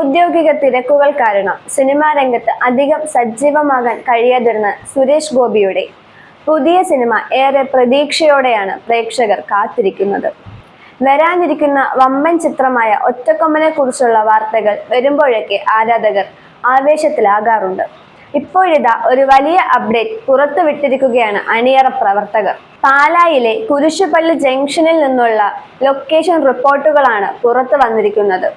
ഔദ്യോഗിക തിരക്കുകൾ കാരണം സിനിമാ രംഗത്ത് അധികം സജീവമാകാൻ കഴിയാതിരുന്ന സുരേഷ് ഗോപിയുടെ പുതിയ സിനിമ ഏറെ പ്രതീക്ഷയോടെയാണ് പ്രേക്ഷകർ കാത്തിരിക്കുന്നത്. വരാനിരിക്കുന്ന വമ്പൻ ചിത്രമായ ഒറ്റക്കൊമ്പനെ കുറിച്ചുള്ള വാർത്തകൾ വരുമ്പോഴൊക്കെ ആരാധകർ ആവേശത്തിലാകാറുണ്ട്. ഇപ്പോഴിതാ ഒരു വലിയ അപ്ഡേറ്റ് പുറത്തുവിട്ടിരിക്കുകയാണ് അണിയറ പ്രവർത്തകർ. പാലായിലെ കുരിശുപള്ളി ജംഗ്ഷനിൽ നിന്നുള്ള ലൊക്കേഷൻ റിപ്പോർട്ടുകളാണ് പുറത്തു വന്നിരിക്കുന്നത്.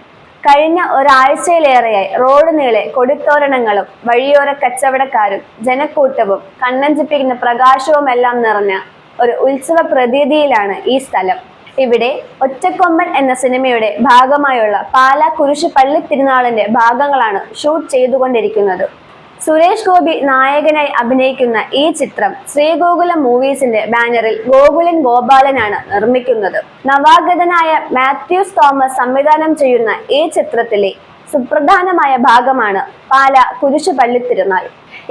കഴിഞ്ഞ ഒരാഴ്ചയിലേറെയായി റോഡ് നീളെ കൊടിത്തോരണങ്ങളും വഴിയോര കച്ചവടക്കാരും ജനക്കൂട്ടവും കണ്ണഞ്ചിപ്പിക്കുന്ന പ്രകാശവുമെല്ലാം നിറഞ്ഞ ഒരു ഉത്സവ പ്രതീതിയിലാണ് ഈ സ്ഥലം. ഇവിടെ ഒറ്റക്കൊമ്പൻ എന്ന സിനിമയുടെ ഭാഗമായുള്ള പാലാ കുരിശുപള്ളി തിരുനാളിന്റെ ഭാഗങ്ങളാണ് ഷൂട്ട് ചെയ്തുകൊണ്ടിരിക്കുന്നത്. സുരേഷ് ഗോപി നായകനായി അഭിനയിക്കുന്ന ഈ ചിത്രം ശ്രീഗോകുലം മൂവീസിന്റെ ബാനറിൽ ഗോകുലൻ ഗോപാലനാണ് നിർമ്മിക്കുന്നത്. നവാഗതനായ മാത്യൂസ് തോമസ് സംവിധാനം ചെയ്യുന്ന ഈ ചിത്രത്തിലെ സുപ്രധാനമായ ഭാഗമാണ് പാലാ കുരിശുപള്ളി തിരുനാൾ.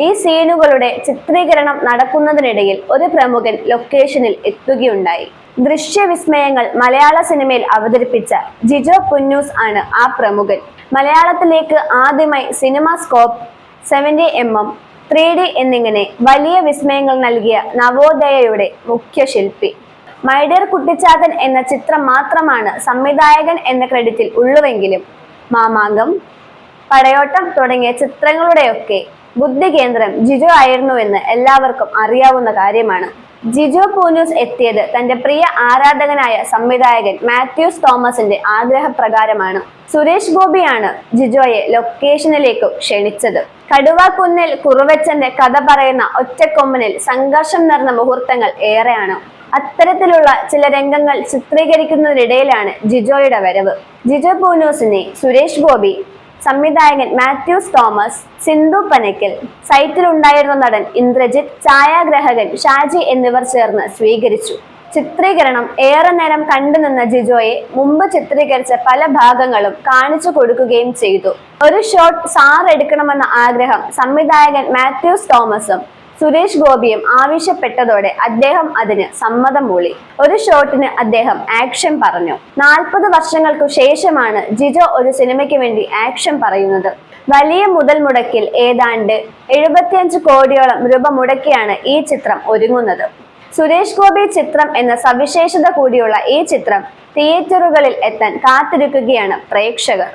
ഈ സീനുകളുടെ ചിത്രീകരണം നടക്കുന്നതിനിടയിൽ ഒരു പ്രമുഖൻ ലൊക്കേഷനിൽ എത്തുകയുണ്ടായി. ദൃശ്യവിസ്മയങ്ങൾ മലയാള സിനിമയിൽ അവതരിപ്പിച്ച ജിജോ പുന്നൂസ് ആണ് ആ പ്രമുഖൻ. മലയാളത്തിലേക്ക് ആദ്യമായി സിനിമ സ്കോപ്പ്, 70mm, 3D എന്നിങ്ങനെ വലിയ വിസ്മയങ്ങൾ നൽകിയ നവോദയയുടെ മുഖ്യ ശില്പി. മൈ ഡിയർ കുട്ടിച്ചാത്തൻ എന്ന ചിത്രം മാത്രമാണ് സംവിധായകൻ എന്ന ക്രെഡിറ്റിൽ ഉള്ളുവെങ്കിലും മാമാങ്കം, പടയോട്ടം തുടങ്ങിയ ചിത്രങ്ങളുടെയൊക്കെ ബുദ്ധികേന്ദ്രം ജിജോ ആയിരുന്നുവെന്ന് എല്ലാവർക്കും അറിയാവുന്ന കാര്യമാണ്. ജിജോ പൂനൂസ് എത്തിയത് തന്റെ പ്രിയ ആരാധകനായ സംവിധായകൻ മാത്യൂസ് തോമസിന്റെ ആഗ്രഹപ്രകാരമാണ്. സുരേഷ് ഗോപിയാണ് ജിജോയെ ലൊക്കേഷനിലേക്ക് ക്ഷണിച്ചത്. കടുവാക്കുന്നിൽ കുറുവച്ചന്റെ കഥ പറയുന്ന ഒറ്റക്കൊമ്പനിൽ സംഘർഷം നിറഞ്ഞ മുഹൂർത്തങ്ങൾ ഏറെയാണ്. അത്തരത്തിലുള്ള ചില രംഗങ്ങൾ ചിത്രീകരിക്കുന്നതിനിടയിലാണ് ജിജോയുടെ വരവ്. ജിജോ പൂനൂസിനെ സുരേഷ് ഗോപി, സംവിധായകൻ മാത്യൂസ് തോമസ്, സിന്ധു പനക്കൽ, സൈറ്റിലുണ്ടായിരുന്ന നടൻ ഇന്ദ്രജിത്ത്, ഛായാഗ്രാഹകൻ ഷാജി എന്നിവർ ചേർന്ന് സ്വീകരിച്ചു. ചിത്രീകരണം ഏറെ നേരം കണ്ടുനിന്ന ജിജോയെ മുമ്പ് ചിത്രീകരിച്ച പല ഭാഗങ്ങളും കാണിച്ചു കൊടുക്കുകയും ചെയ്തു. ഒരു ഷോട്ട് സാർ എടുക്കണമെന്ന ആഗ്രഹം സംവിധായകൻ മാത്യൂസ് തോമസും സുരേഷ് ഗോപിയും ആവശ്യപ്പെട്ടതോടെ അദ്ദേഹം അതിന് സമ്മതം മൂളി. ഒരു ഷോട്ടിന് അദ്ദേഹം ആക്ഷൻ പറഞ്ഞു. 40 വർഷങ്ങൾക്കു ശേഷമാണ് ജിജോ ഒരു സിനിമയ്ക്ക് വേണ്ടി ആക്ഷൻ പറയുന്നത്. വലിയ മുതൽ മുടക്കിൽ ഏതാണ്ട് 75 കോടിയോളം രൂപ മുടക്കിയാണ് ഈ ചിത്രം ഒരുങ്ങുന്നത്. സുരേഷ് ഗോപി ചിത്രം എന്ന സവിശേഷത കൂടിയുള്ള ഈ ചിത്രം തിയേറ്ററുകളിൽ എത്താൻ കാത്തിരിക്കുകയാണ് പ്രേക്ഷകർ.